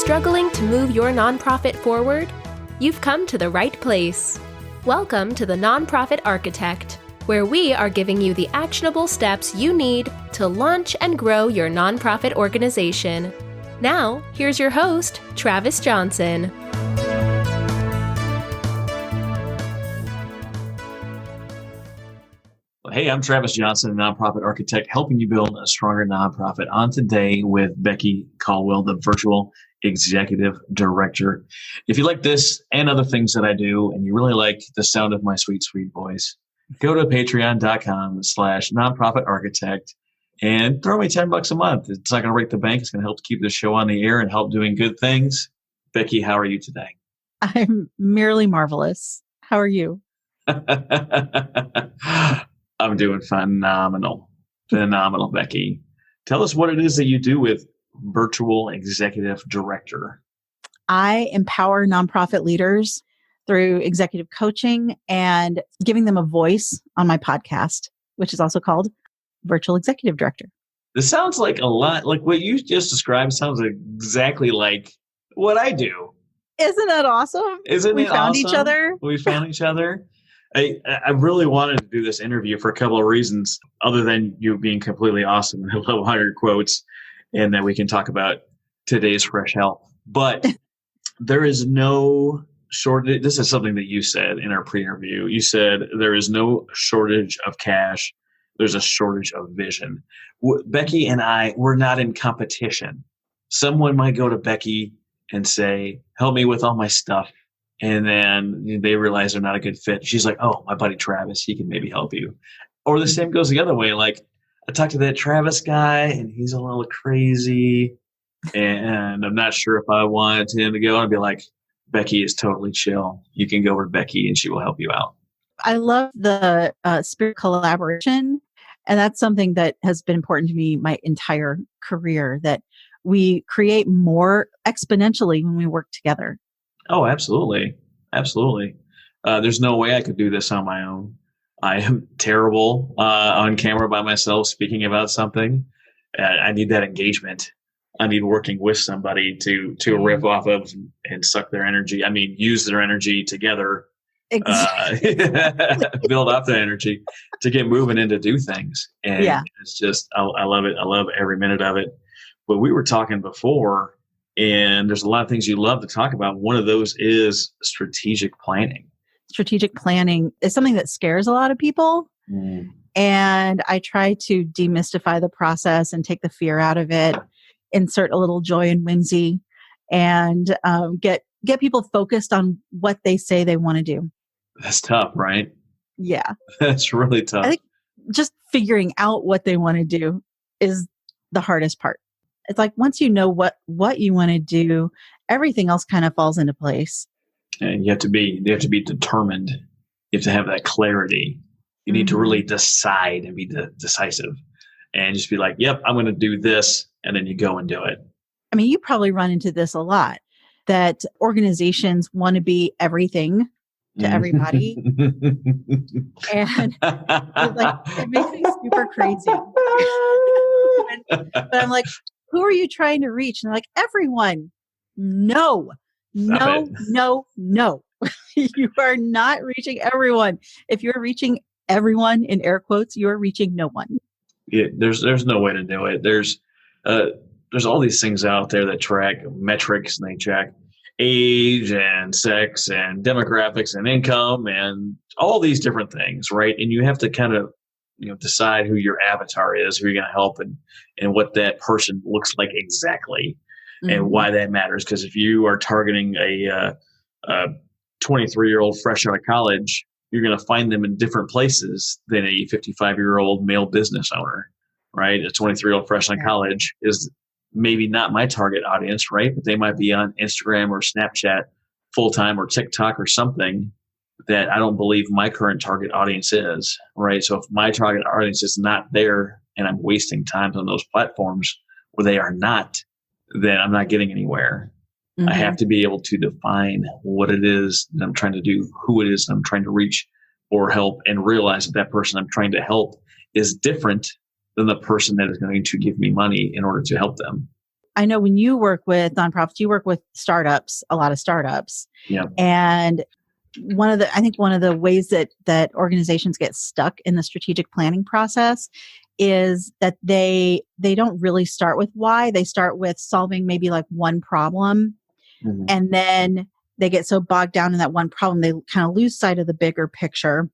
struggling to move your nonprofit forward? You've come to the right place. Welcome to the Nonprofit Architect, where we are giving you the actionable steps you need to launch and grow your nonprofit organization. Now, here's your host, Travis Johnson. Hey, I'm Travis Johnson, a nonprofit architect, helping you build a stronger nonprofit. On today with Becky Caldwell, the virtual executive director. If you like this and other things that I do, and you really like the sound of my sweet, sweet voice, go to patreon.com/nonprofitarchitect and throw me $10 a month. It's not going to break the bank. It's going to help to keep the show on the air and help doing good things. Becky, how are you today? I'm merely marvelous. How are you? I'm doing phenomenal, Becky. Tell us what it is that you do with Virtual Executive Director. I empower nonprofit leaders through executive coaching and giving them a voice on my podcast, which is also called Virtual Executive Director. This sounds like a lot, like what you just described sounds exactly like what I do. Isn't that awesome? We found each other. We found each other. I really wanted to do this interview for a couple of reasons, other than you being completely awesome and I love all your quotes, and that we can talk about today's fresh health. But there is no shortage. This is something that you said in our pre-interview. You said there is no shortage of cash. There's a shortage of vision. Becky and I, we're not in competition. Someone might go to Becky and say, help me with all my stuff. And then they realize they're not a good fit. She's like, oh, my buddy Travis, he can maybe help you. Or the same goes the other way. Like, I talked to that Travis guy, and he's a little crazy, and I'm not sure if I want him to go. And I'd be like, Becky is totally chill. You can go with Becky, and she will help you out. I love the spirit collaboration. And that's something that has been important to me my entire career, that we create more exponentially when we work together. Oh, absolutely. Absolutely. There's no way I could do this on my own. I am terrible on camera by myself speaking about something. I need that engagement. I need working with somebody to riff off of and suck their energy. I mean, use their energy together. Exactly. Build up the energy to get moving and to do things. And it's just, I love it. I love every minute of it. But we were talking before, and there's a lot of things you love to talk about. One of those is strategic planning. Strategic planning is something that scares a lot of people. And I try to demystify the process and take the fear out of it, insert a little joy and whimsy, and get people focused on what they say they want to do. That's tough, right? Yeah. That's really tough. I think just figuring out what they want to do is the hardest part. It's like once you know what you want to do, everything else kind of falls into place. And you have to be determined. You have to have that clarity. You need to really decide and be decisive, and just be like, "Yep, I'm going to do this," and then you go and do it. I mean, you probably run into this a lot. That organizations want to be everything to everybody, and it makes me super crazy. But I'm like, who are you trying to reach? And they're like, everyone. No. You are not reaching everyone. If you're reaching everyone in air quotes, you're reaching no one. Yeah, there's no way to do it. There's all these things out there that track metrics, and they track age and sex and demographics and income and all these different things, right? And you have to kind of decide who your avatar is, who you're going to help, and what that person looks like exactly, and why that matters. Because if you are targeting a 23-year-old fresh out of college, you're going to find them in different places than a 55-year-old male business owner, right? A 23-year-old fresh out of college is maybe not my target audience, right? But they might be on Instagram or Snapchat full-time, or TikTok or something that I don't believe my current target audience is, right? So if my target audience is not there and I'm wasting time on those platforms where they are not, then I'm not getting anywhere. I have to be able to define what it is that I'm trying to do, who it is that I'm trying to reach or help, and realize that that person I'm trying to help is different than the person that is going to give me money in order to help them. I know when you work with nonprofits, you work with startups, a lot of startups. Yeah. And I think one of the ways that organizations get stuck in the strategic planning process is that they don't really start with why. They start with solving maybe like one problem. Mm-hmm. And then they get so bogged down in that one problem, they kind of lose sight of the bigger picture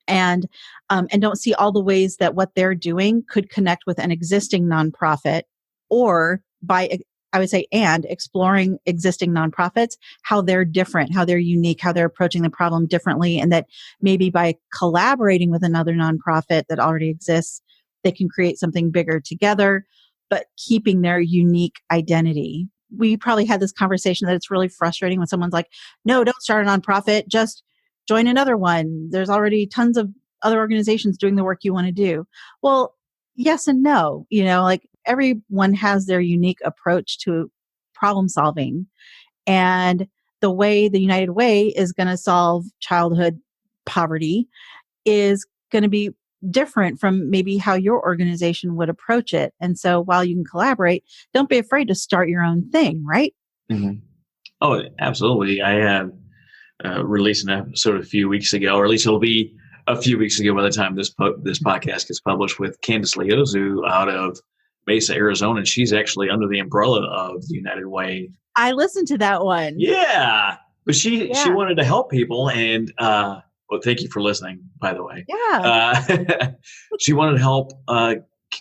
and don't see all the ways that what they're doing could connect with an existing nonprofit, or I would say, and exploring existing nonprofits, how they're different, how they're unique, how they're approaching the problem differently. And that maybe by collaborating with another nonprofit that already exists, they can create something bigger together, but keeping their unique identity. We probably had this conversation that it's really frustrating when someone's like, no, don't start a nonprofit, just join another one. There's already tons of other organizations doing the work you want to do. Well, yes and no, like everyone has their unique approach to problem solving. And the way the United Way is going to solve childhood poverty is going to be different from maybe how your organization would approach it. And so while you can collaborate, don't be afraid to start your own thing, right? Mm-hmm. Oh, absolutely. I have released an episode a few weeks ago, or at least it'll be a few weeks ago by the time this podcast gets published, with Candace Leozu out of Mesa, Arizona. And she's actually under the umbrella of the United Way. I listened to that one. Yeah. But she wanted to help people. And well, thank you for listening, by the way. Yeah. She wanted to help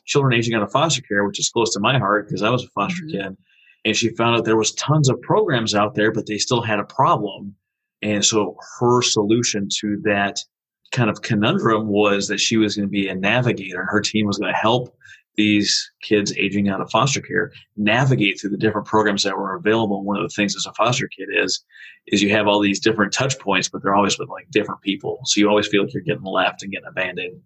children aging out of foster care, which is close to my heart because I was a foster kid. And she found out there was tons of programs out there, but they still had a problem. And so her solution to that kind of conundrum was that she was going to be a navigator. Her team was going to help these kids aging out of foster care navigate through the different programs that were available. One of the things as a foster kid is you have all these different touch points, but they're always with like different people. So you always feel like you're getting left and getting abandoned.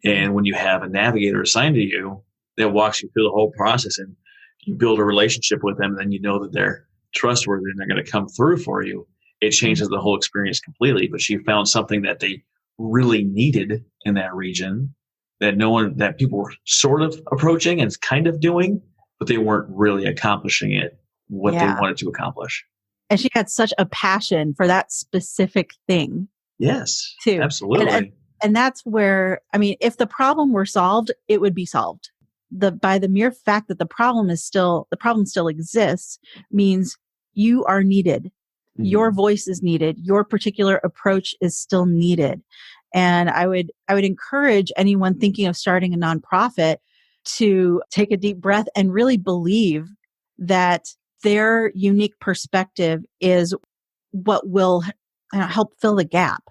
And when you have a navigator assigned to you that walks you through the whole process and you build a relationship with them, then you know that they're trustworthy and they're going to come through for you. It changes the whole experience completely. But she found something that they really needed in that region that people were sort of approaching and kind of doing, but they weren't really accomplishing what they wanted to accomplish. And she had such a passion for that specific thing. Yes, too. Absolutely. And that's where, I mean, if the problem were solved, it would be solved. By the mere fact that the problem still exists means you are needed. Mm-hmm. Your voice is needed. Your particular approach is still needed. And I would encourage anyone thinking of starting a nonprofit to take a deep breath and really believe that their unique perspective is what will help fill the gap.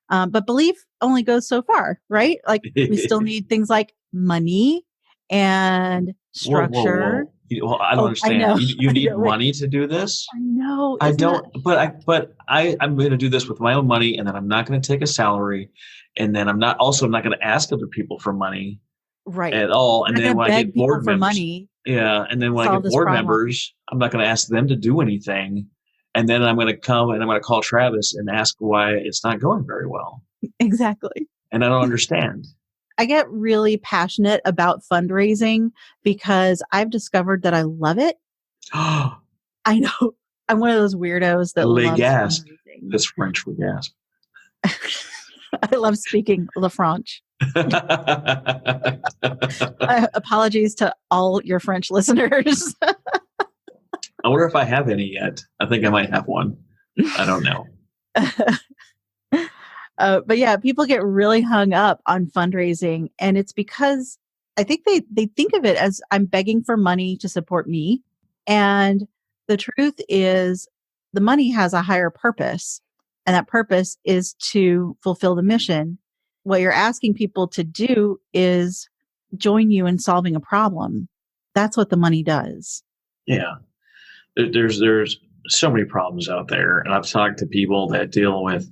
But belief only goes so far, right? Like we still need things like money and structure. Whoa. Well, I don't understand. You need money to do this? I know. I don't. But I'm going to do this with my own money, and then I'm not going to take a salary, and then I'm not going to ask other people for money, right? At all. And then when I get board members, money, and then when I get board members, I'm not going to ask them to do anything, and then I'm going to come and I'm going to call Travis and ask why it's not going very well. Exactly. And I don't understand. I get really passionate about fundraising because I've discovered that I love it. I know. I'm one of those weirdos that loves fundraising. That's French for gasp. I love speaking Le French. Apologies to all your French listeners. I wonder if I have any yet. I think I might have one. I don't know. But yeah, people get really hung up on fundraising. And it's because I think they think of it as I'm begging for money to support me. And the truth is the money has a higher purpose. And that purpose is to fulfill the mission. What you're asking people to do is join you in solving a problem. That's what the money does. Yeah. There's so many problems out there. And I've talked to people that deal with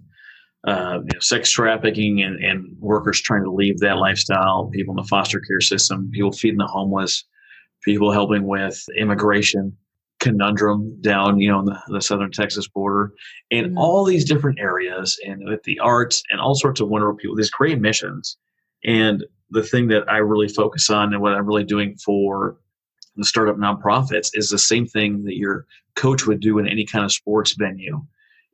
sex trafficking and workers trying to leave that lifestyle, people in the foster care system, people feeding the homeless, people helping with immigration conundrum down, in the southern Texas border, and all these different areas, and with the arts and all sorts of wonderful people, these great missions. And the thing that I really focus on and what I'm really doing for the startup nonprofits is the same thing that your coach would do in any kind of sports venue.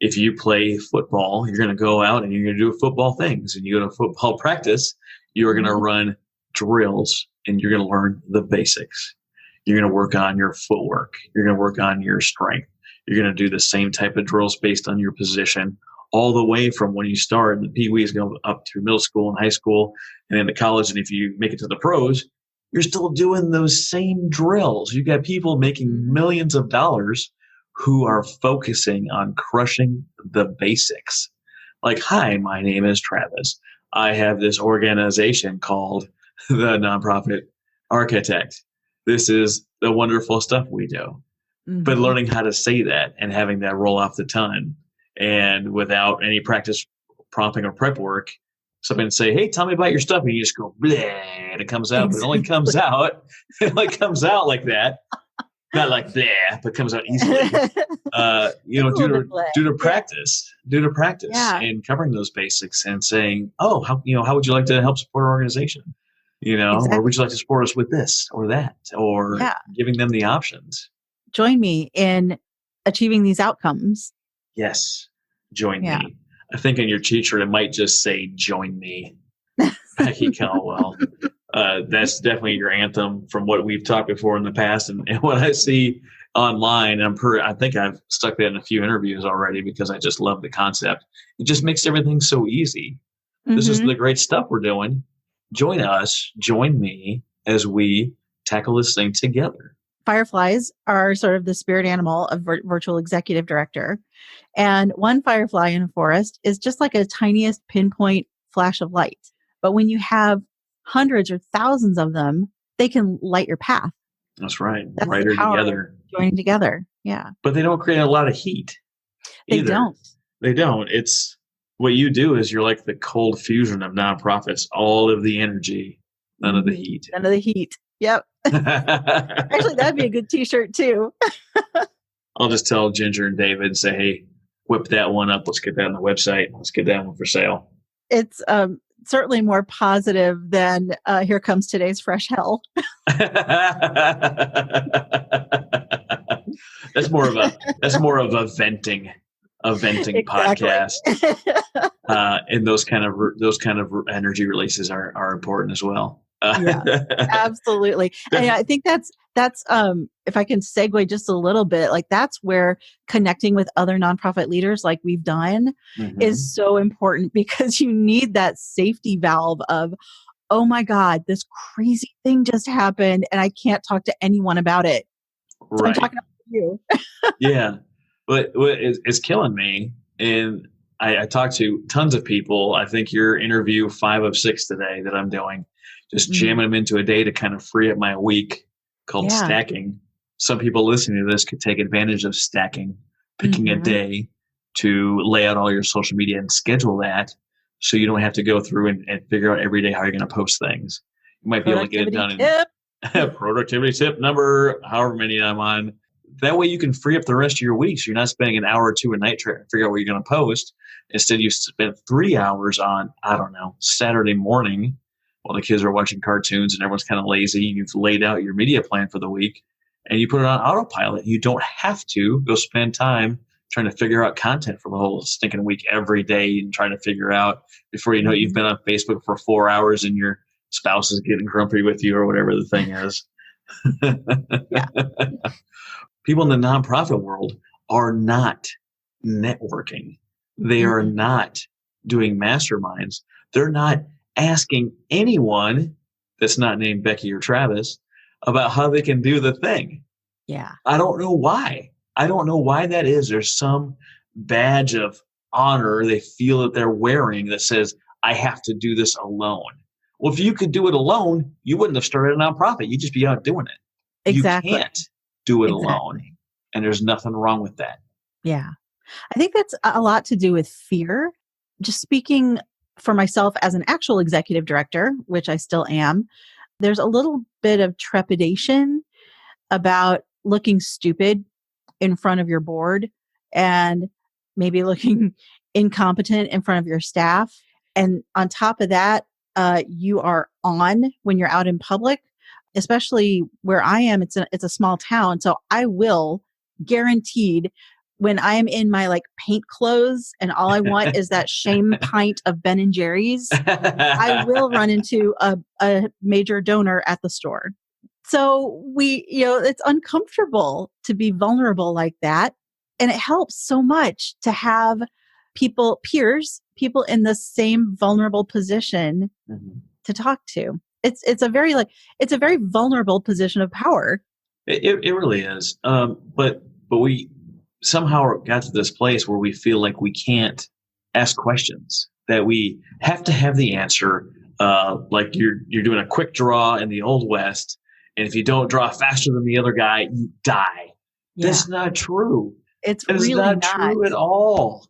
If you play football, you're going to go out and you're going to do football things. And you go to football practice, you're going to run drills and you're going to learn the basics. You're going to work on your footwork. You're going to work on your strength. You're going to do the same type of drills based on your position, all the way from when you start in the Pee-wees, go up through middle school and high school and then to college. And if you make it to the pros, you're still doing those same drills. You got people making millions of dollars who are focusing on crushing the basics. Like, hi, my name is Travis. I have this organization called the Nonprofit Architect. This is the wonderful stuff we do. Mm-hmm. But learning how to say that and having that roll off the tongue and without any practice prompting or prep work, somebody say, hey, tell me about your stuff. And you just go, bleh, and it comes out. Exactly. But it only comes out. It only comes out like that. Not like bleh, but comes out easily. Due to practice, and covering those basics and saying, oh, how would you like to help support our organization? Exactly. Or would you like to support us with this or that, or giving them the options? Join me in achieving these outcomes. Yes, join me. I think in your cheat shirt, it might just say, join me, Becky Caldwell. That's definitely your anthem from what we've talked before in the past. And what I see online, and I think I've stuck that in a few interviews already because I just love the concept. It just makes everything so easy. Mm-hmm. This is the great stuff we're doing. Join us, join me as we tackle this thing together. Fireflies are sort of the spirit animal of virtual executive director. And one firefly in a forest is just like a tiniest pinpoint flash of light. But when you have hundreds or thousands of them, they can light your path. That's right. That's brighter together. Joining together. Yeah. But they don't create a lot of heat. Either. They don't. It's what you do is you're like the cold fusion of nonprofits, all of the energy, none of the heat. None of the heat. Yep. Actually, that'd be a good t-shirt too. I'll just tell Ginger and David and say, hey, whip that one up. Let's get that on the website. Let's get that one for sale. It's certainly more positive than here comes today's fresh hell. That's more of a venting exactly. Podcast. And those kind of energy releases are important as well. Yeah, absolutely. And I think that's if I can segue just a little bit, like that's where connecting with other nonprofit leaders like we've done is so important, because you need that safety valve of, oh my God, this crazy thing just happened and I can't talk to anyone about it. So I'm talking about you. Yeah. But it's killing me. And I talked to tons of people. I think your interview 5 of 6 today that I'm doing, just jamming them into a day to kind of free up my week, called stacking. Some people listening to this could take advantage of stacking, picking a day to lay out all your social media and schedule that so you don't have to go through and figure out every day how you're going to post things. You might be able to get it done in productivity tip number, however many I'm on. That way you can free up the rest of your week. So you're not spending an hour or two a night trying to figure out what you're going to post. Instead, you spend 3 hours on, Saturday morning while the kids are watching cartoons and everyone's kind of lazy, and you've laid out your media plan for the week and you put it on autopilot. You don't have to go spend time trying to figure out content for the whole stinking week every day and trying to figure out, before you know it, you've been on Facebook for 4 hours and your spouse is getting grumpy with you or whatever the thing is. People in the nonprofit world are not networking. They are not doing masterminds. They're not asking anyone that's not named Becky or Travis about how they can do the thing. Yeah. I don't know why. I don't know why that is. There's some badge of honor they feel that they're wearing that says, I have to do this alone. Well, if you could do it alone, you wouldn't have started a nonprofit. You'd just be out doing it. Exactly. You can't do it alone. And there's nothing wrong with that. Yeah. I think that's a lot to do with fear. Just speaking for myself as an actual executive director, which I still am, there's a little bit of trepidation about looking stupid in front of your board and maybe looking incompetent in front of your staff. And on top of that, you are on when you're out in public. especially where I am, it's a small town. So I will guaranteed when I am in my like paint clothes and all I want is that shame pint of Ben and Jerry's, I will run into a major donor at the store. So it's uncomfortable to be vulnerable like that. And it helps so much to have peers, people in the same vulnerable position to talk to. It's a very vulnerable position of power. It really is. But we somehow got to this place where we feel like we can't ask questions, that we have to have the answer. Like you're doing a quick draw in the Old West, and if you don't draw faster than the other guy, you die. Yeah. That's not true. It's really not true at all.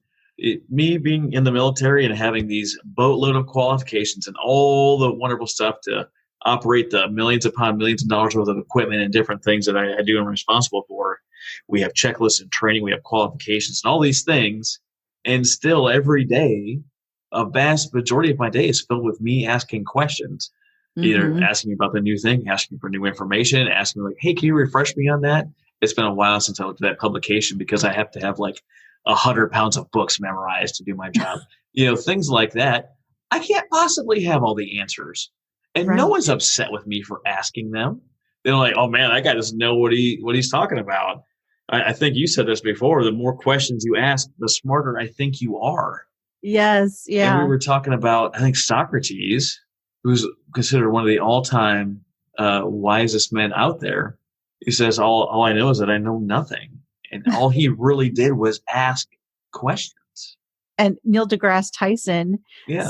Me being in the military and having these boatload of qualifications and all the wonderful stuff to operate the millions upon millions of dollars worth of equipment and different things that I do and I'm responsible for. We have checklists and training. We have qualifications and all these things. And still every day, a vast majority of my day is filled with me asking questions, either asking about the new thing, asking for new information, asking like, hey, can you refresh me on that? It's been a while since I looked at that publication because I have to have like 100 pounds of books memorized to do my job. Things like that. I can't possibly have all the answers. And no one's upset with me for asking them. They're like, oh man, that guy doesn't know what he's talking about. I think you said this before. The more questions you ask, the smarter I think you are. Yes. Yeah. And we were talking about, I think Socrates, who's considered one of the all-time wisest men out there. He says, all I know is that I know nothing. And all he really did was ask questions. And Neil deGrasse Tyson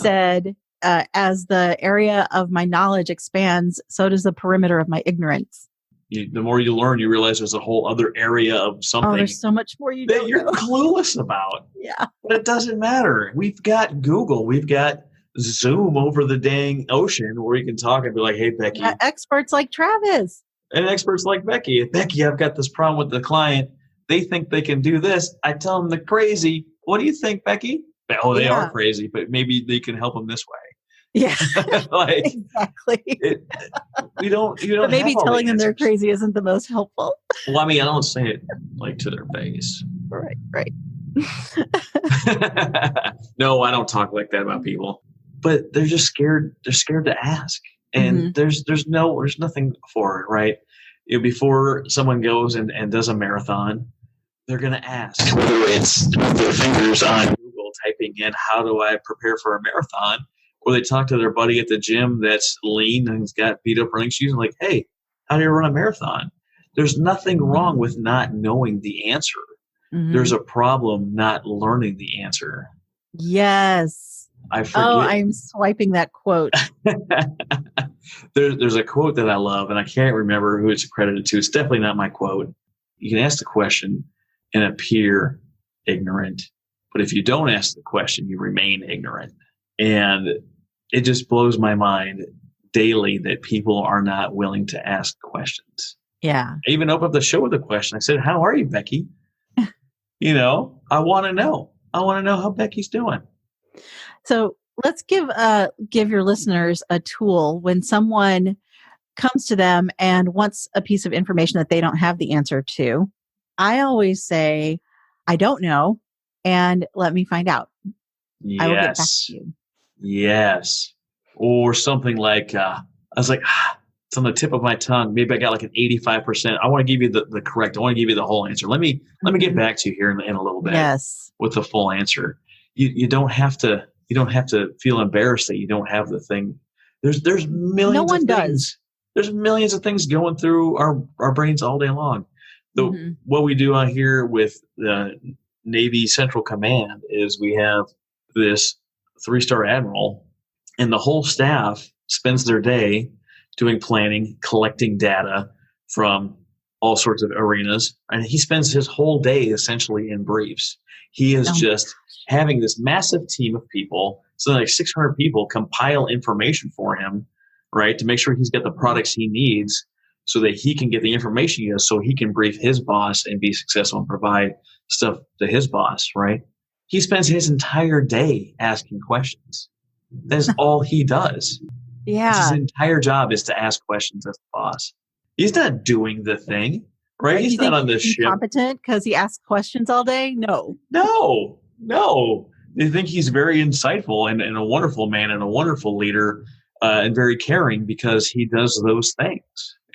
said, as the area of my knowledge expands, so does the perimeter of my ignorance. The more you learn, you realize there's a whole other area of something. Oh, there's so much more that you're clueless about. Yeah. But it doesn't matter. We've got Google. We've got Zoom over the dang ocean where we can talk and be like, hey, Becky. Yeah, experts like Travis. And experts like Becky. Becky, I've got this problem with the client. They think they can do this. I tell them they're crazy. What do you think, Becky? Oh, they are crazy, but maybe they can help them this way. Yeah, exactly. You don't. But maybe telling them they're crazy isn't the most helpful. Well, I mean, I don't say it like to their face. Right. No, I don't talk like that about people. But they're just scared. They're scared to ask, and there's nothing for it, right? Before someone goes and does a marathon, they're going to ask, whether it's with their fingers on Google typing in, how do I prepare for a marathon? Or they talk to their buddy at the gym that's lean and has got beat up running shoes and like, hey, how do you run a marathon? There's nothing wrong with not knowing the answer. There's a problem not learning the answer. Yes. I forget. Oh, I'm swiping that quote. There's a quote that I love, and I can't remember who it's accredited to. It's definitely not my quote. You can ask the question and appear ignorant, but if you don't ask the question, you remain ignorant. And it just blows my mind daily that people are not willing to ask questions. Yeah. I even opened up the show with a question. I said, how are you, Becky? I want to know. I want to know how Becky's doing. So let's give your listeners a tool when someone comes to them and wants a piece of information that they don't have the answer to. I always say, I don't know, and let me find out. Yes. I will get back to you. Yes. Or something like, I was like, it's on the tip of my tongue. Maybe I got like an 85%. I want to give you the correct. I want to give you the whole answer. Let me get back to you here in a little bit. Yes. With the full answer. You don't have to feel embarrassed that you don't have the thing. There's millions no one of things. Does. There's millions of things going through our brains all day long. What we do out here with the Navy Central Command is we have this 3-star admiral, and the whole staff spends their day doing planning, collecting data from all sorts of arenas. And he spends his whole day essentially in briefs. He is just having this massive team of people, so like 600 people, compile information for him, right, to make sure he's got the products he needs so that he can get the information he has so he can brief his boss and be successful and provide stuff to his boss, right? He spends his entire day asking questions. That's all he does. That's his Yeah. entire job, is to ask questions as the boss. He's not doing the thing, right? Do He's you not think on this he's ship. incompetent because he asks questions all day? No. No. I think he's very insightful and a wonderful man and a wonderful leader, and very caring, because he does those things.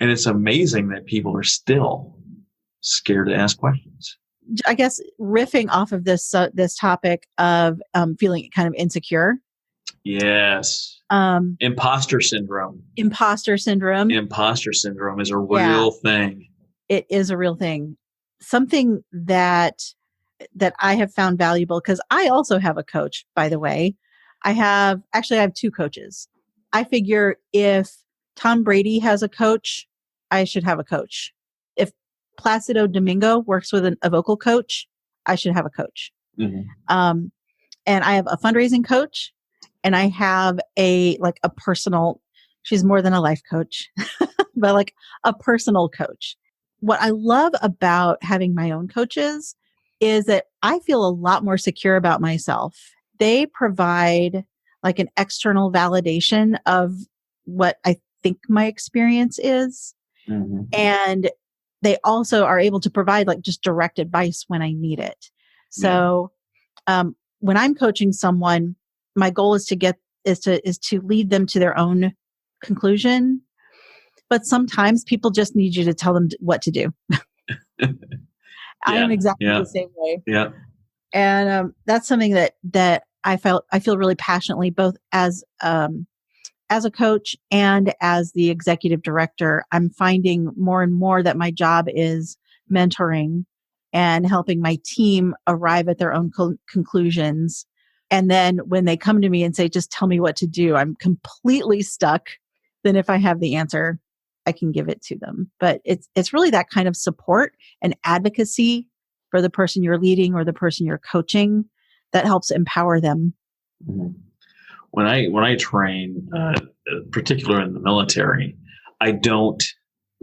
And it's amazing that people are still scared to ask questions. I guess riffing off of this topic of feeling kind of insecure. Yes. Imposter syndrome. Imposter syndrome. Imposter syndrome is a real thing. It is a real thing. Something that I have found valuable, because I also have a coach, by the way. I have two coaches. I figure if Tom Brady has a coach, I should have a coach. If Placido Domingo works with a vocal coach, I should have a coach. Mm-hmm. And I have a fundraising coach, and I have a personal, she's more than a life coach, but like a personal coach. What I love about having my own coaches is that I feel a lot more secure about myself. They provide like an external validation of what I think my experience is. Mm-hmm. And they also are able to provide like just direct advice when I need it. So, when I'm coaching someone, my goal is to lead them to their own conclusion. But sometimes people just need you to tell them what to do. I am exactly the same way. Yeah. And that's something that I feel really passionately, both as a coach and as the executive director. I'm finding more and more that my job is mentoring and helping my team arrive at their own conclusions. And then when they come to me and say, just tell me what to do, I'm completely stuck. Then if I have the answer, I can give it to them. But it's really that kind of support and advocacy for the person you're leading or the person you're coaching that helps empower them. Mm-hmm. When I train, particularly in the military, I don't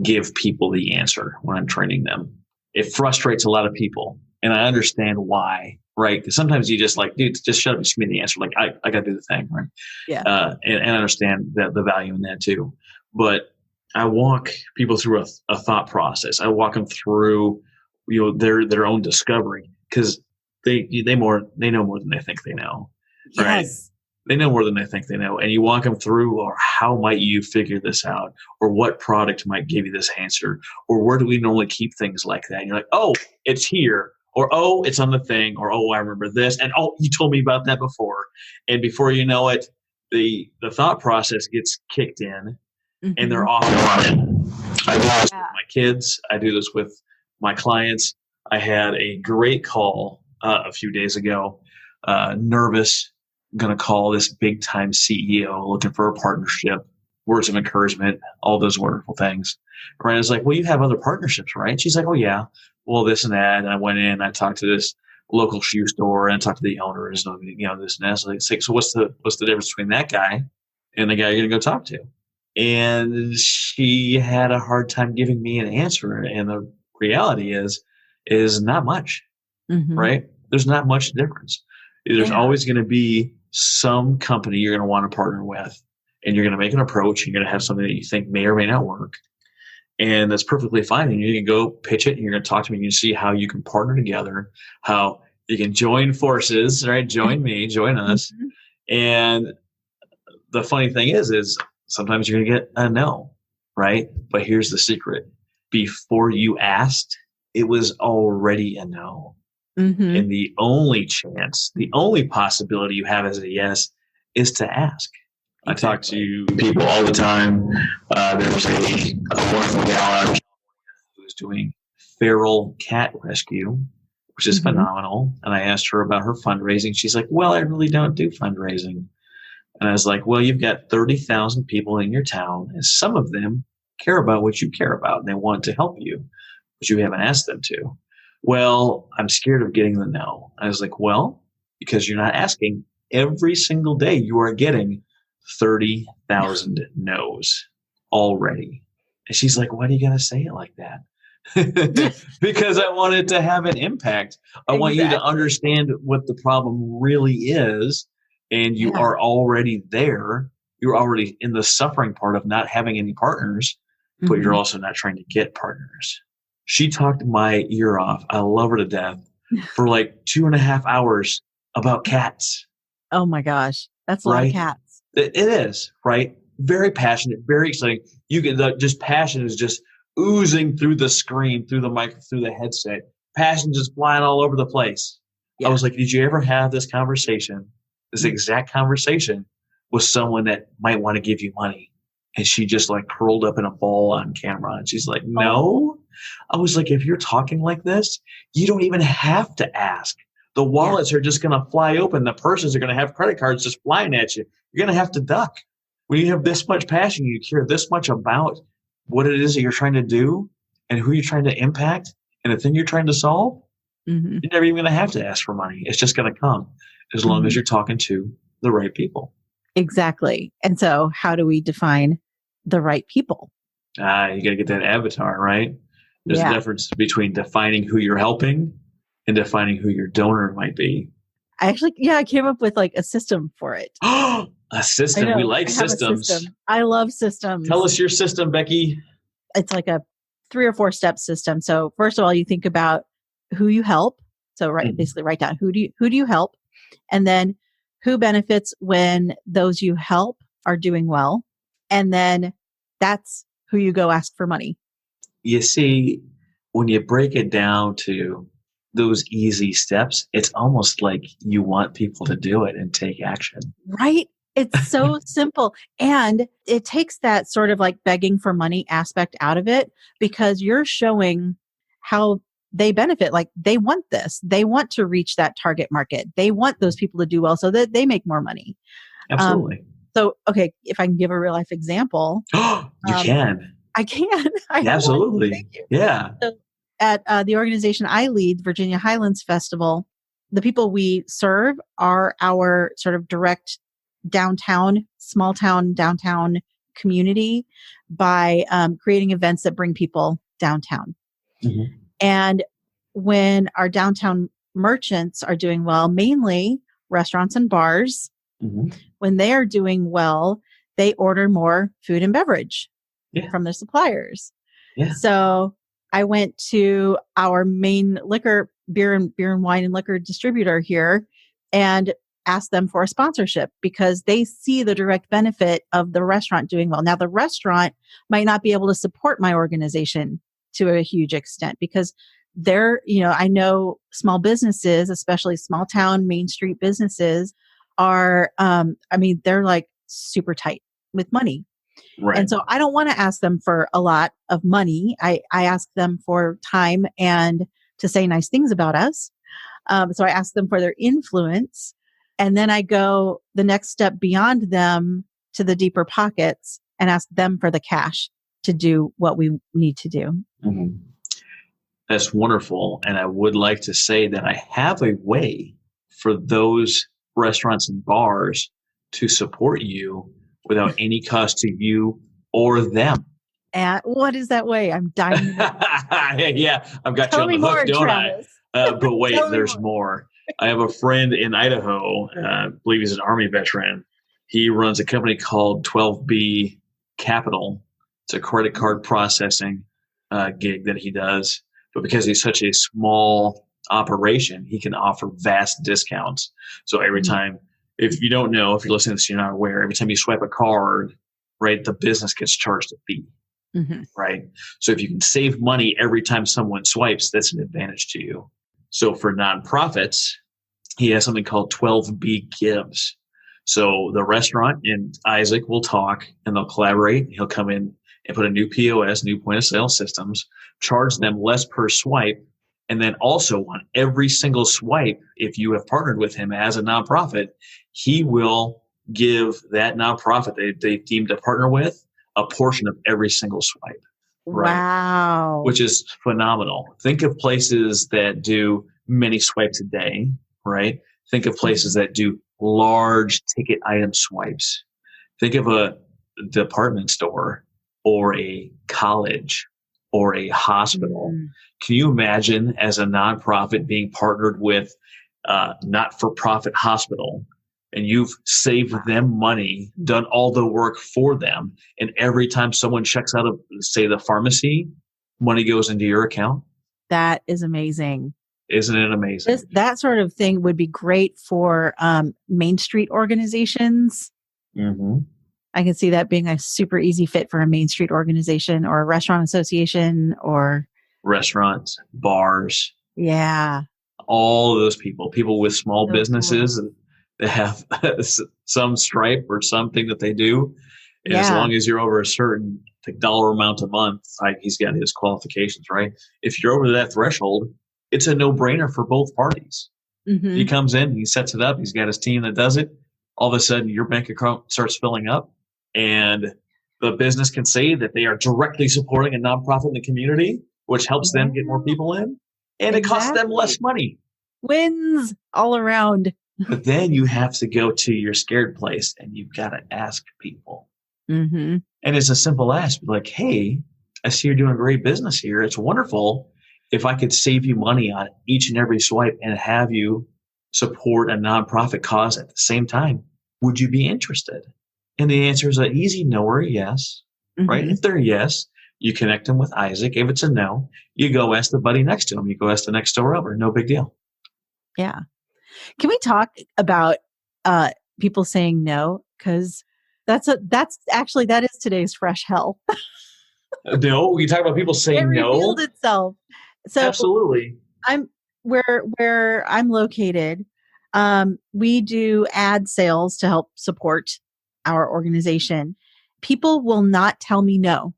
give people the answer when I'm training them. It frustrates a lot of people, and I understand why, right? Because sometimes you just like, dude, just shut up and just give me the answer. Like, I got to do the thing, right? Yeah. And I understand the value in that too. But I walk people through a thought process. I walk them through, their own discovery, because they know more than they think they know, right? Yes. They know more than they think they know. And you walk them through, or how might you figure this out? Or what product might give you this answer? Or where do we normally keep things like that? And you're like, oh, it's here. Or, oh, it's on the thing. Or, oh, I remember this. And, oh, you told me about that before. And before you know it, the thought process gets kicked in, mm-hmm. and they're off and running. I do this with my kids. I do this with my clients. I had a great call a few days ago, nervous. Going to call this big time CEO looking for a partnership, words of encouragement, all those wonderful things. Right? I was like, well, you have other partnerships, right? She's like, oh yeah, well, this and that. And I went in, I talked to this local shoe store, and I talked to the owners, and this and that. So it's like, so what's the difference between that guy and the guy you're going to go talk to? And she had a hard time giving me an answer. And the reality is not much, mm-hmm. right? There's not much difference. There's always going to be some company you're going to want to partner with, and you're going to make an approach, and you're going to have something that you think may or may not work. And that's perfectly fine. And you can go pitch it, and you're going to talk to me, and you can see how you can partner together, how you can join forces, right? Join me, join us. Mm-hmm. And the funny thing is sometimes you're going to get a no, right? But here's the secret. Before you asked, it was already a no. Mm-hmm. And the only possibility you have as a yes is to ask. Exactly. I talk to people all the time. There's a wonderful gal out of California who's doing feral cat rescue, which is mm-hmm. phenomenal. And I asked her about her fundraising. She's like, well, I really don't do fundraising. And I was like, well, you've got 30,000 people in your town, and some of them care about what you care about, and they want to help you, but you haven't asked them to. Well, I'm scared of getting the no. I was like, well, because you're not asking. Every single day you are getting 30,000 no's already. And she's like, why do you got to say it like that? Because I want it to have an impact. I want you to understand what the problem really is, and you are already there. you're already in the suffering part of not having any partners, but you're also not trying to get partners. She talked my ear off. I love her to death for like 2.5 hours about cats. Oh my gosh. That's a lot of cats. It is, right? Very passionate, very exciting. You get just passion is just oozing through the screen, through the mic, through the headset. Passion just flying all over the place. Yeah. I was like, did you ever have this conversation, this exact conversation with someone that might want to give you money? And she just like curled up in a ball on camera. And she's like, no. I was like, if you're talking like this, you don't even have to ask. The wallets are just going to fly open. The purses are going to have credit cards just flying at you. You're going to have to duck. When you have this much passion, you care this much about what it is that you're trying to do and who you're trying to impact and the thing you're trying to solve, you're never even going to have to ask for money. It's just going to come as long as you're talking to the right people. Exactly. And so how do we define the right people? You got to get that avatar, right? There's a difference between defining who you're helping and defining who your donor might be. I came up with like a system for it. A system. We like systems. I love systems. Tell us your system, Becky. It's like a 3 or 4 step system. So first of all, you think about who you help. So basically write down who do you help, and then who benefits when those you help are doing well, and then that's who you go ask for money. You see, when you break it down to those easy steps, it's almost like you want people to do it and take action. Right? It's so simple. And it takes that sort of like begging for money aspect out of it, because you're showing how they benefit. Like they want this. They want to reach that target market. They want those people to do well so that they make more money. Absolutely. So, okay, if I can give a real life example. You can. I can. Absolutely. Thank you. Yeah. So at the organization I lead, Virginia Highlands Festival, the people we serve are our sort of direct downtown, small town, downtown community by creating events that bring people downtown. And when our downtown merchants are doing well, mainly restaurants and bars, when they are doing well, they order more food and beverage from their suppliers. So I went to our main beer and wine and liquor distributor here and asked them for a sponsorship because they see the direct benefit of the restaurant doing well. Now, the restaurant might not be able to support my organization to a huge extent because I know small businesses, especially small town Main Street businesses are, they're like super tight with money. Right. And so I don't want to ask them for a lot of money. I ask them for time and to say nice things about us. So I ask them for their influence. And then I go the next step beyond them to the deeper pockets and ask them for the cash to do what we need to do. That's wonderful. And I would like to say that I have a way for those restaurants and bars to support you without any cost to you or them. And what is that way? I'm dying. Yeah, I've got Tell you on the hook, don't Travis. I? But wait, there's more. I have a friend in Idaho, I believe he's an Army veteran. He runs a company called 12B Capital. It's a credit card processing gig that he does. But because he's such a small operation, he can offer vast discounts. So every time, if you don't know, if you're listening to this, you're not aware, every time you swipe a card, right, the business gets charged a fee, right? So if you can save money every time someone swipes, that's an advantage to you. So for nonprofits, he has something called 12B Gives. So the restaurant and Isaac will talk and they'll collaborate. He'll come in and put a new POS, new point of sale systems, charge them less per swipe. And then also on every single swipe, if you have partnered with him as a nonprofit, he will give that nonprofit they've deemed to partner with a portion of every single swipe. Right? Wow. Which is phenomenal. Think of places that do many swipes a day, right? Think of places that do large ticket item swipes. Think of a department store or a college or a hospital. Can you imagine as a nonprofit being partnered with a not-for-profit hospital and you've saved them money, done all the work for them. And every time someone checks out of, say, the pharmacy, money goes into your account. That is amazing. Isn't it amazing? That sort of thing would be great for Main Street organizations. Mm-hmm. I can see that being a super easy fit for a Main Street organization or a restaurant association or restaurants, bars. Yeah. All of those people with small So businesses that have some stripe or something that they do. And as long as you're over a certain dollar amount a month, like he's got his qualifications, right? If you're over that threshold, it's a no-brainer for both parties. Mm-hmm. He comes in, he sets it up, he's got his team that does it. All of a sudden, your bank account starts filling up, and the business can say that they are directly supporting a nonprofit in the community, which helps them get more people in, and it costs them less money. Wins all around. But then you have to go to your scared place, and you've got to ask people. Mm-hmm. And it's a simple ask, like, hey, I see you're doing a great business here. It's wonderful. If I could save you money on each and every swipe and have you support a nonprofit cause at the same time, would you be interested? And the answer is an easy no or a yes, right? If they're a yes, you connect them with Isaac. If it's a no, you go ask the buddy next to him. You go ask the next door over. No big deal. Yeah. Can we talk about people saying no? Because that is today's fresh hell. No, we talk about people saying it no. It revealed itself. So absolutely. I'm where I'm located. We do ad sales to help support our organization. People will not tell me no.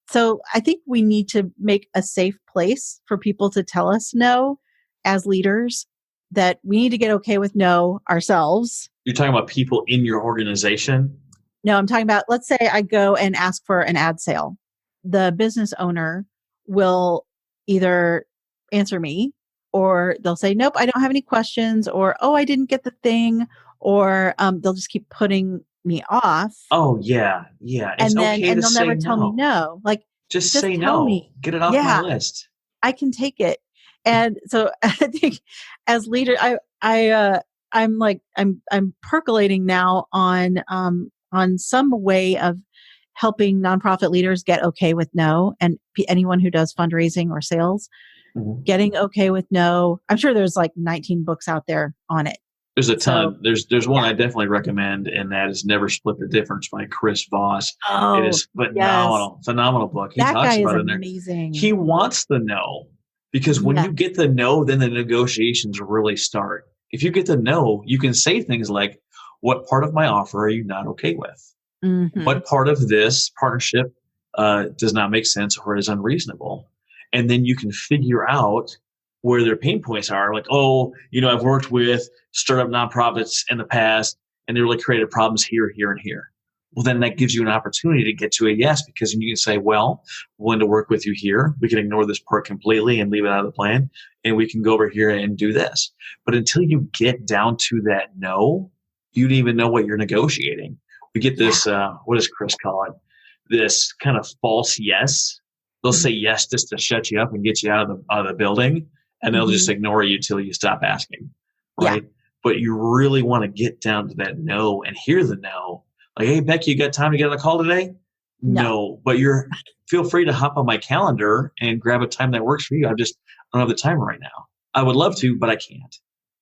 So I think we need to make a safe place for people to tell us no as leaders, that we need to get okay with no ourselves. You're talking about people in your organization? No, I'm talking about, let's say I go and ask for an ad sale. The business owner will either answer me, or they'll say, nope, I don't have any questions, or, oh, I didn't get the thing, or they'll just keep putting me off. Oh, yeah. Yeah. It's and okay to they'll say never tell me no. Like, just say no. Me. Get it off my list. I can take it. And so I think as leader, I'm percolating now on some way of helping nonprofit leaders get okay with no, and anyone who does fundraising or sales, getting okay with no. I'm sure there's like 19 books out there on it. There's a ton. There's one I definitely recommend, and that is Never Split the Difference by Chris Voss. Oh, it is phenomenal book. He talks about it in there. Amazing. He wants the no, because when you get the no, then the negotiations really start. If you get the no, you can say things like, what part of my offer are you not okay with? Mm-hmm. What part of this partnership does not make sense or is unreasonable? And then you can figure out where their pain points are. Like, oh, I've worked with startup nonprofits in the past, and they really created problems here, here, and here. Well, then that gives you an opportunity to get to a yes, because you can say, well, I'm willing to work with you here. We can ignore this part completely and leave it out of the plan, and we can go over here and do this. But until you get down to that no, you don't even know what you're negotiating. We get this, what does Chris call it? This kind of false yes. They'll say yes just to shut you up and get you out of the building, and they'll just ignore you till you stop asking, right? Yeah. But you really want to get down to that no and hear the no. Like, hey, Becky, you got time to get on a call today? No. But feel free to hop on my calendar and grab a time that works for you. I don't have the time right now. I would love to, but I can't.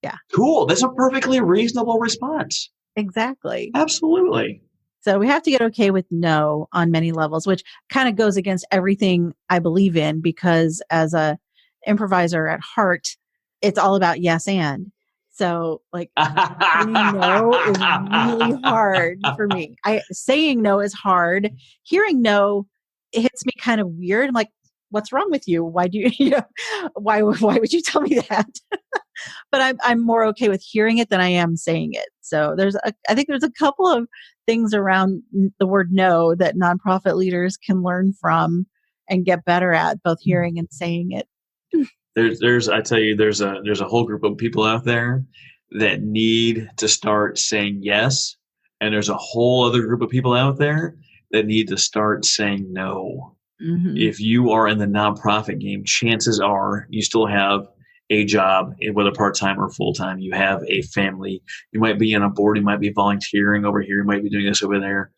Yeah. Cool. That's a perfectly reasonable response. Exactly. Absolutely. So we have to get okay with no on many levels, which kind of goes against everything I believe in, because as a improviser at heart, it's all about yes and. So like saying no is really hard for me. Saying no is hard. Hearing no, it hits me kind of weird. I'm like, what's wrong with you? Why do you, why would you tell me that? But I'm more okay with hearing it than I am saying it. So I think there's a couple of things around the word no that nonprofit leaders can learn from and get better at, both hearing and saying it. I tell you, there's a whole group of people out there that need to start saying yes. And there's a whole other group of people out there that need to start saying no. Mm-hmm. If you are in the nonprofit game, chances are you still have a job, whether part-time or full-time. You have a family. You might be on a board. You might be volunteering over here. You might be doing this over there.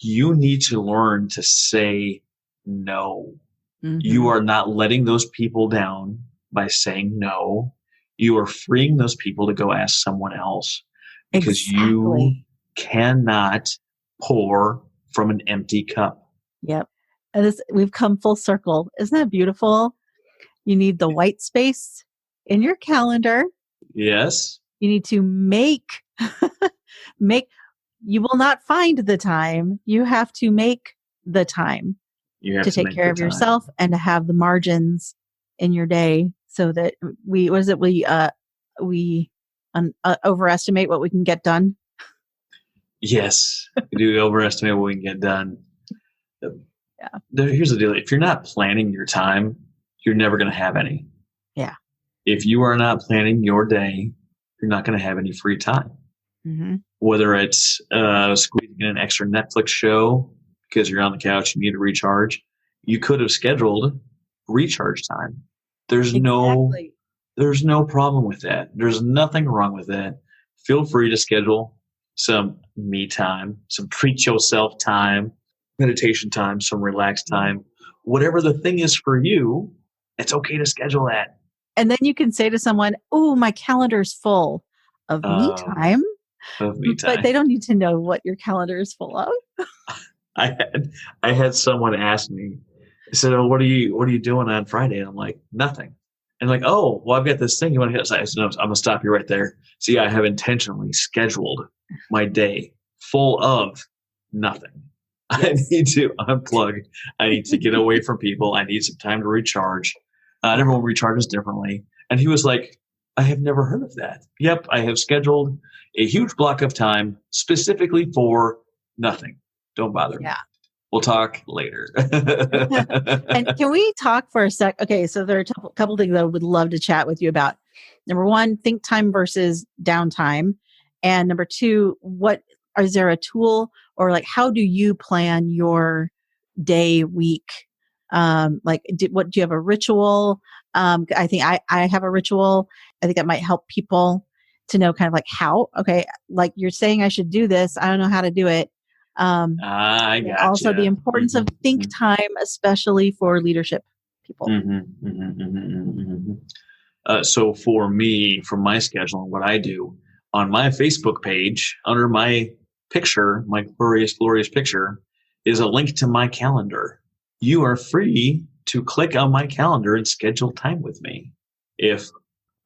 You need to learn to say no. Mhm. You are not letting those people down by saying no. You are freeing those people to go ask someone else, because you Exactly. cannot pour from an empty cup. Yep. And we've come full circle. Isn't that beautiful? You need the white space in your calendar. Yes. You need to make, you will not find the time. You have to make the time You have to take make care the of time. yourself and to have the margins in your day so that we overestimate what we can get done. Yes. We do overestimate what we can get done. Yeah. Here's the deal. If you're not planning your time, you're never going to have any. Yeah. If you are not planning your day, you're not going to have any free time. Mm-hmm. Whether it's squeezing in an extra Netflix show because you're on the couch, you need to recharge. You could have scheduled recharge time. There's no problem with that. There's nothing wrong with that. Feel free to schedule some me time, some treat yourself time, meditation time, some relaxed time. Whatever the thing is for you, it's okay to schedule that. And then you can say to someone, "Oh, my calendar's full of me time." But they don't need to know what your calendar is full of. I had someone ask me, I said, "Oh, what are you doing on Friday?" And I'm like, "Nothing." And like, "Oh, well, I've got this thing you want to hit." I said, "No, I'm going to stop you right there." See, I have intentionally scheduled my day full of nothing. Yes. I need to unplug. I need to get away from people. I need some time to recharge. Everyone recharges differently. And he was like, "I have never heard of that." Yep, I have scheduled a huge block of time specifically for nothing. Don't bother. Yeah. We'll talk later. And can we talk for a sec? Okay, so there are a couple things that I would love to chat with you about. Number one, think time versus downtime. And number two, is there a tool or like how do you plan your day, week? Do you have a ritual? I think I have a ritual. I think that might help people to know kind of like how, okay, like you're saying I should do this. I don't know how to do it. I got also the importance of think time, especially for leadership people. So for me, for my schedule and what I do on my Facebook page, under my picture, my glorious picture, is a link to my calendar. You are free to click on my calendar and schedule time with me. If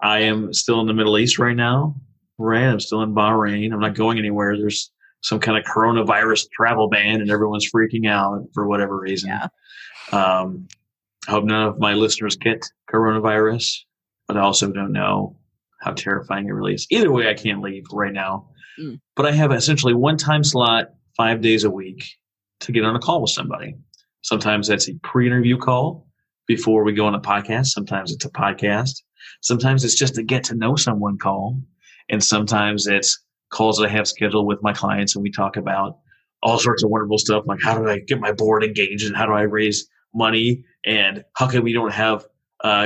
I am still in the Middle East right now, right? I'm still in Bahrain. I'm not going anywhere. There's some kind of coronavirus travel ban and everyone's freaking out for whatever reason. Yeah. I hope none of my listeners get coronavirus, but I also don't know how terrifying it really is. Either way, I can't leave right now. But I have essentially one time slot 5 days a week to get on a call with somebody. Sometimes that's a pre-interview call before we go on a podcast. Sometimes it's a podcast. Sometimes it's just a get to know someone call. And sometimes it's calls that I have scheduled with my clients and we talk about all sorts of wonderful stuff like how do I get my board engaged and how do I raise money and how come we don't have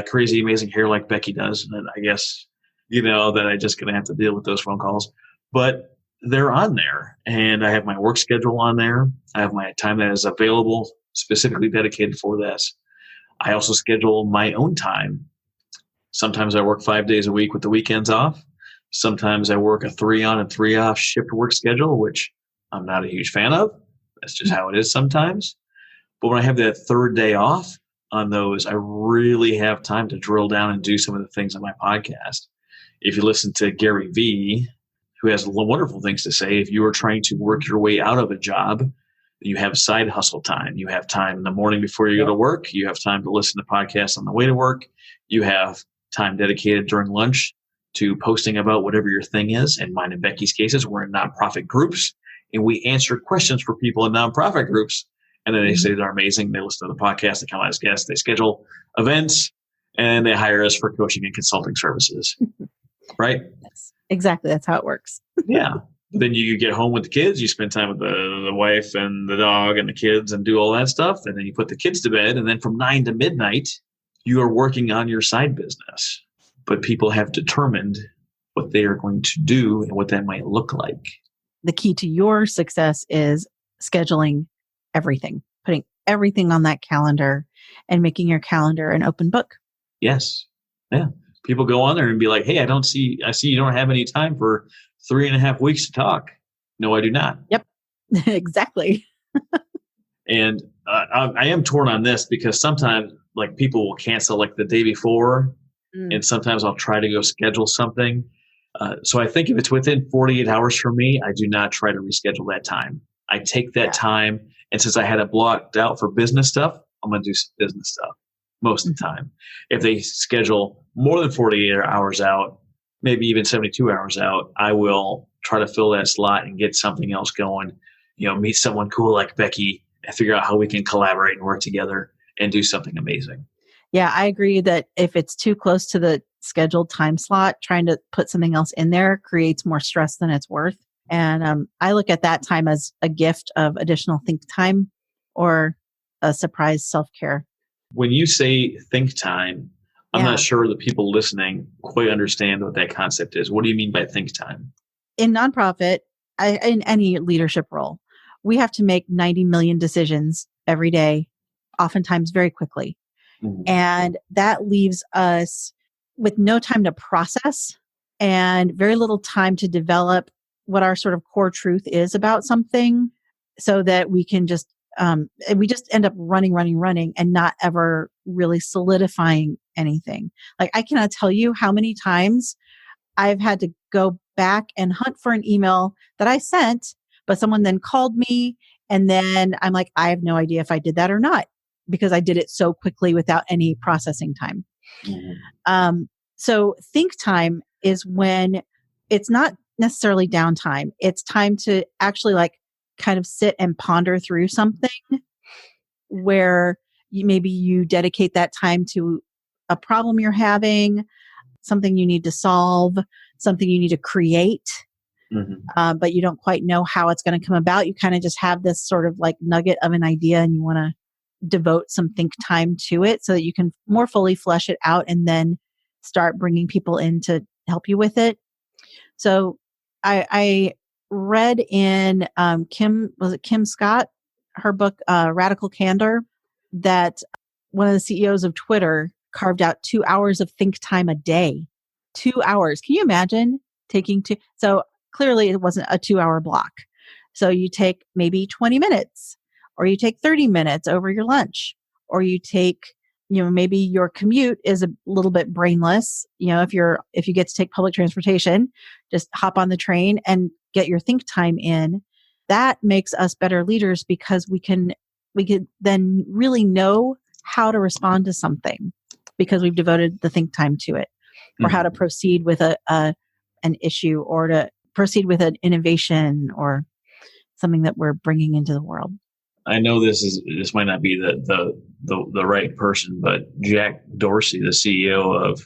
crazy amazing hair like Becky does. And I guess, that I just going to have to deal with those phone calls. But they're on there and I have my work schedule on there. I have my time that is available specifically dedicated for this. I also schedule my own time. Sometimes I work 5 days a week with the weekends off. Sometimes I work a 3 on and 3 off shift work schedule, which I'm not a huge fan of. That's just how it is sometimes. But when I have that third day off on those, I really have time to drill down and do some of the things on my podcast. If you listen to Gary Vee, who has wonderful things to say, if you are trying to work your way out of a job, you have side hustle time. You have time in the morning before you go to work. You have time to listen to podcasts on the way to work. You have time dedicated during lunch to posting about whatever your thing is. In mine and Becky's cases, we're in nonprofit groups, and we answer questions for people in nonprofit groups. And then they say they're amazing. They listen to the podcast, they come out as guests, they schedule events, and they hire us for coaching and consulting services. Right? Yes, exactly. That's how it works. Yeah. Then you get home with the kids, you spend time with the wife and the dog and the kids and do all that stuff. And then you put the kids to bed. And then from 9 to midnight, you are working on your side business. but people have determined what they are going to do and what that might look like. The key to your success is scheduling everything, putting everything on that calendar and making your calendar an open book. Yes. Yeah. People go on there and be like, hey, I see you don't have any time for 3.5 weeks to talk. No, I do not. Yep. Exactly. And I am torn on this because sometimes like people will cancel like the day before, and sometimes I'll try to go schedule something. So I think if it's within 48 hours for me, I do not try to reschedule that time. I take that time, and since I had it blocked out for business stuff, I'm going to do some business stuff most of the time. If they schedule more than 48 hours out, maybe even 72 hours out, I will try to fill that slot and get something else going. Meet someone cool like Becky and figure out how we can collaborate and work together and do something amazing. Yeah, I agree that if it's too close to the scheduled time slot, trying to put something else in there creates more stress than it's worth. And I look at that time as a gift of additional think time or a surprise self-care. When you say think time, I'm not sure the people listening quite understand what that concept is. What do you mean by think time? In nonprofit, in any leadership role, we have to make 90 million decisions every day, oftentimes very quickly. Mm-hmm. And that leaves us with no time to process and very little time to develop what our sort of core truth is about something, so that we can just end up running and not ever really solidifying anything. Like, I cannot tell you how many times I've had to go back and hunt for an email that I sent, but someone then called me, and then I'm like, I have no idea if I did that or not, because I did it so quickly without any processing time. Mm-hmm. So think time is when it's not necessarily downtime. It's time to actually kind of sit and ponder through something, where maybe you dedicate that time to a problem you're having, something you need to solve, something you need to create, but you don't quite know how it's going to come about. You kind of just have this sort of nugget of an idea, and you want to devote some think time to it so that you can more fully flesh it out and then start bringing people in to help you with it. So I read in Kim Scott, her book, Radical Candor, that one of the CEOs of Twitter carved out 2 hours of think time a day. 2 hours. Can you imagine taking two? So clearly it wasn't a 2-hour block. So you take maybe 20 minutes, or you take 30 minutes over your lunch, or you take, maybe your commute is a little bit brainless. If you get to take public transportation, just hop on the train and get your think time in. That makes us better leaders, because we can then really know how to respond to something, because we've devoted the think time to it, or how to proceed with an issue, or to proceed with an innovation or something that we're bringing into the world. I know this might not be the right person, but Jack Dorsey, the CEO of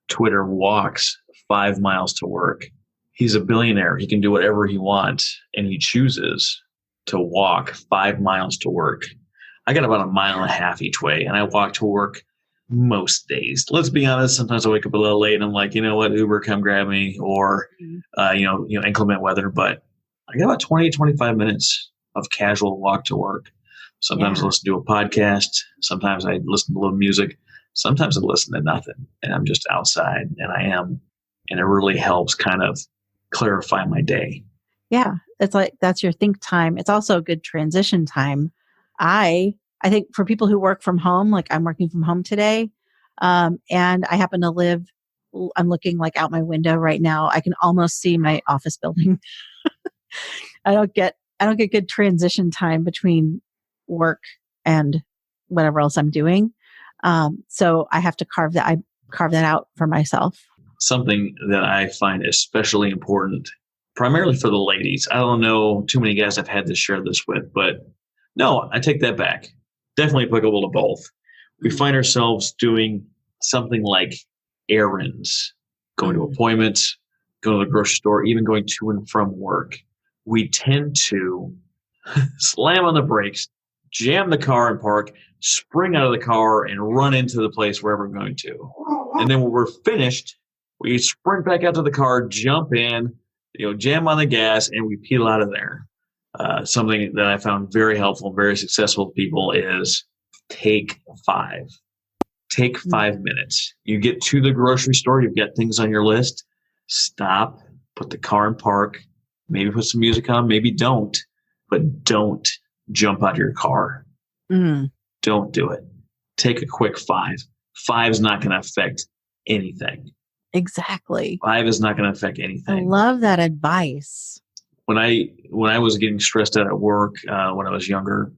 Twitter, walks 5 miles to work. He's a billionaire. He can do whatever he wants, and he chooses to walk 5 miles to work. I got about 1.5 miles each way, and I walk to work most days. Let's be honest. Sometimes I wake up a little late, and I'm like, you know what, Uber, come grab me, or inclement weather. But I got about 20, 25 minutes of casual walk to work. Sometimes I listen to a podcast. Sometimes I listen to a little music. Sometimes I listen to nothing, and I'm just outside, and it really helps kind of clarify my day. Yeah. It's that's your think time. It's also a good transition time. I think for people who work from home, like I'm working from home today, and I happen to I'm looking out my window right now. I can almost see my office building. I don't get good transition time between work and whatever else I'm doing. So I have to carve that out for myself. Something that I find especially important, primarily for the ladies. I don't know too many guys I've had to share this with, but no, I take that back. Definitely applicable to both. We find ourselves doing something like errands, going to appointments, going to the grocery store, even going to and from work. We tend to slam on the brakes, jam the car and park, spring out of the car and run into the place wherever we're going to. And then when we're finished, We sprint back out to the car, jump in, jam on the gas, and we peel out of there. Something that I found very helpful, very successful to people is take 5. Take 5 minutes. You get to the grocery store, you've got things on your list. Stop, put the car in park, maybe put some music on, maybe don't, but don't jump out of your car. Don't do it. Take a quick 5. 5 is not going to affect anything. Exactly. 5 is not going to affect anything. I love that advice. When I was getting stressed out at work when I was younger,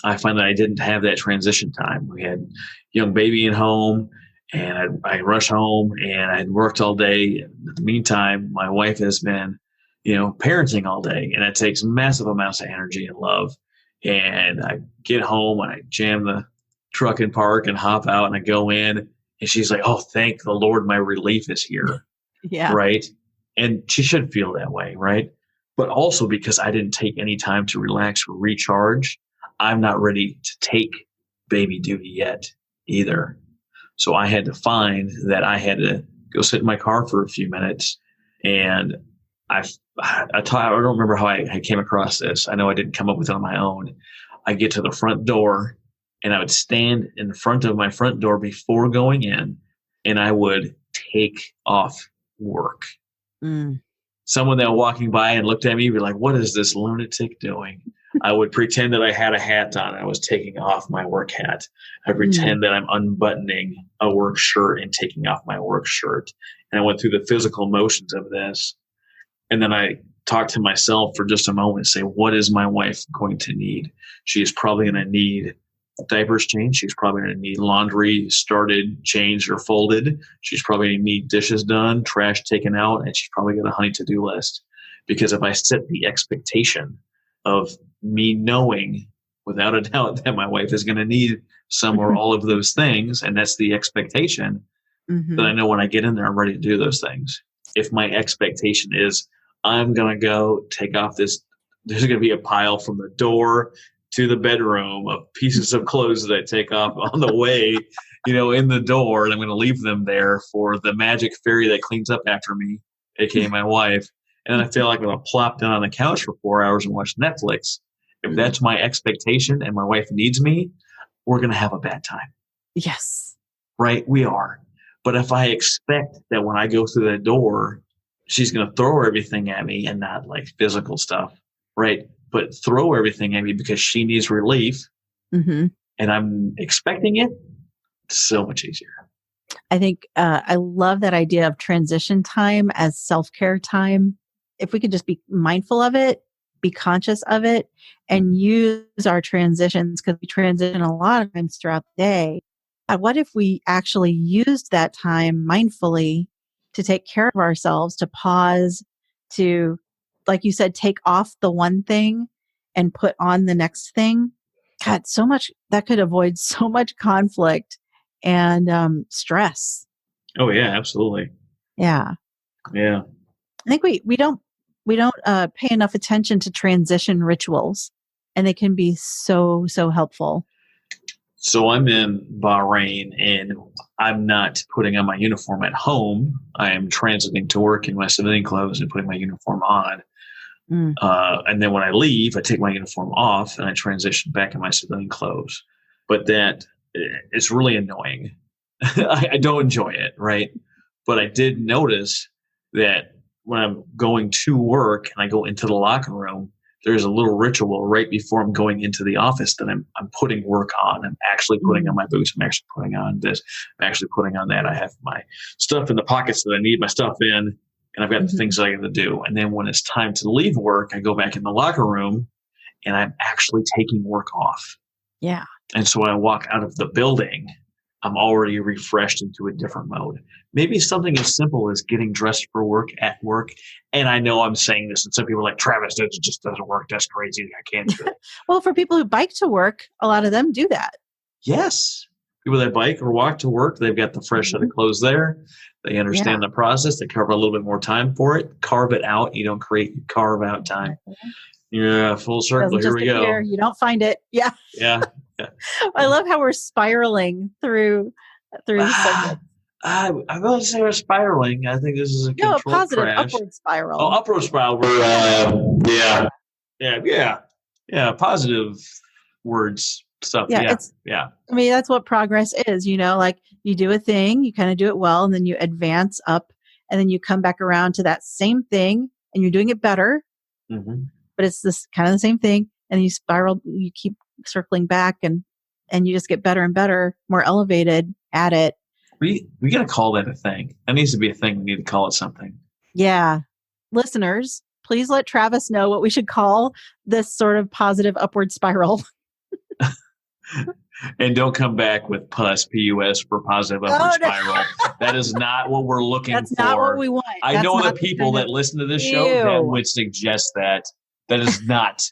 I found that I didn't have that transition time. We had a young baby at home, and I'd rush home, and I'd worked all day. In the meantime, my wife has been, parenting all day, and it takes massive amounts of energy and love. And I get home, and I jam the truck in park and hop out, and I go in, and she's like, "Oh, thank the Lord, my relief is here." Yeah. Right. And she should feel that way. Right. But also because I didn't take any time to relax or recharge, I'm not ready to take baby duty yet either. So I had to find that I had to go sit in my car for a few minutes. And I don't remember how I came across this. I know I didn't come up with it on my own. I get to the front door, and I would stand in front of my front door before going in, and I would take off work. Someone that walking by and looked at me would be like, "What is this lunatic doing?" I would pretend that I had a hat on. I was taking off my work hat. I pretend that I'm unbuttoning a work shirt and taking off my work shirt. And I went through the physical motions of this. And then I talked to myself for just a moment and say, what is my wife going to need? She is probably going to need diapers changed. She's probably going to need laundry started, changed, or folded. She's probably going to need dishes done, trash taken out, and she's probably got a honey to-do list. Because if I set the expectation of me knowing without a doubt that my wife is going to need some or all of those things, and that's the expectation, then I know when I get in there, I'm ready to do those things. If my expectation is I'm going to go take off there's going to be a pile from the door to the bedroom of pieces of clothes that I take off on the way, in the door, and I'm going to leave them there for the magic fairy that cleans up after me, aka my wife. And then I feel like I'm going to plop down on the couch for 4 hours and watch Netflix. If that's my expectation and my wife needs me, we're going to have a bad time. Yes. Right? We are. But if I expect that when I go through the door, she's going to throw everything at me, and not like physical stuff, right? But throw everything at me because she needs relief, and I'm expecting it, it's so much easier. I think I love that idea of transition time as self-care time. If we could just be mindful of it, be conscious of it, and use our transitions, because we transition a lot of times throughout the day. What if we actually used that time mindfully to take care of ourselves, to pause, to, like you said, take off the one thing and put on the next thing? God, so much that could avoid so much conflict and stress. Oh yeah, absolutely. Yeah. Yeah. I think we don't pay enough attention to transition rituals, and they can be so helpful. So I'm in Bahrain, and I'm not putting on my uniform at home. I am transiting to work in my civilian clothes and putting my uniform on. And then when I leave, I take my uniform off and I transition back in my civilian clothes. But that it's really annoying. I don't enjoy it, right? But I did notice that when I'm going to work and I go into the locker room, there's a little ritual right before I'm going into the office that I'm putting work on. I'm actually putting on my boots. I'm actually putting on this. I'm actually putting on that. I have my stuff in the pockets that I need my stuff in, and I've got the things that I got to do. And then when it's time to leave work, I go back in the locker room and I'm actually taking work off. Yeah. And so when I walk out of the building, I'm already refreshed into a different mode. Maybe something as simple as getting dressed for work at work. And I know I'm saying this, and some people are like, Travis, that just doesn't work. That's crazy. I can't do it. Well, for people who bike to work, a lot of them do that. Yes. People that bike or walk to work, they've got the fresh set of clothes there. They understand the process. They carve a little bit more time for it. Carve it out. You don't create carve out time. Yeah, full circle. Here we go. You don't find it. Yeah. Yeah. I love how we're spiraling through the subject. I will say we're spiraling. I think this is a No, a controlled positive crash. upward spiral. Oh, upward spiral. We're yeah. Positive words stuff. Yeah, Yeah. I mean, that's what progress is, like you do a thing, you kind of do it well, and then you advance up, and then you come back around to that same thing and you're doing it better, Mm-hmm. but it's this kind of the same thing. And you spiral, you keep circling back and you just get better and better, more elevated at it. We got to call that a thing. That needs to be a thing. We need to call it something. Yeah. Listeners, please let Travis know what we should call this sort of positive upward spiral. And don't come back with PUS for positive upward spiral. That is not what we're looking for. That's not what we want. I know the people that listen to this show that would suggest that. That is not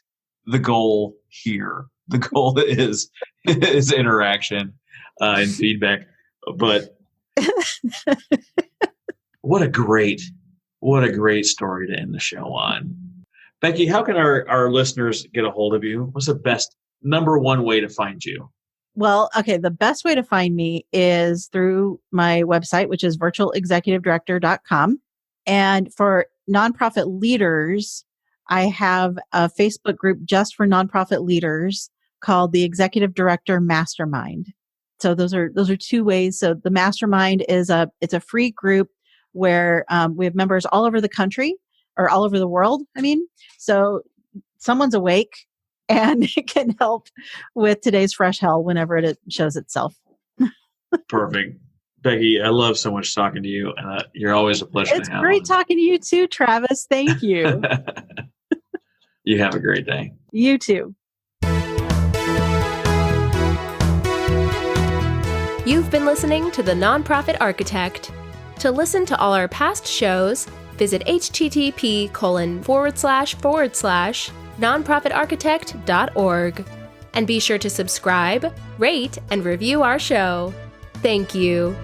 the goal here. The goal is interaction and feedback. But what a great story to end the show on. Becky, how can our listeners get a hold of you? What's the best number one way to find you? Well, okay, the best way to find me is through my website, which is virtualexecutivedirector.com. And for nonprofit leaders, I have a Facebook group just for nonprofit leaders called the Executive Director Mastermind. So those are two ways. So the Mastermind is it's a free group where we have members all over the country or all over the world. I mean, so someone's awake and it can help with today's fresh hell whenever it shows itself. Perfect. Becky, I love so much talking to you. And you're always a pleasure to have. It's great talking to you too, Travis. Thank you. You have a great day. You too. You've been listening to The Nonprofit Architect. To listen to all our past shows, visit http://nonprofitarchitect.org. And be sure to subscribe, rate, and review our show. Thank you.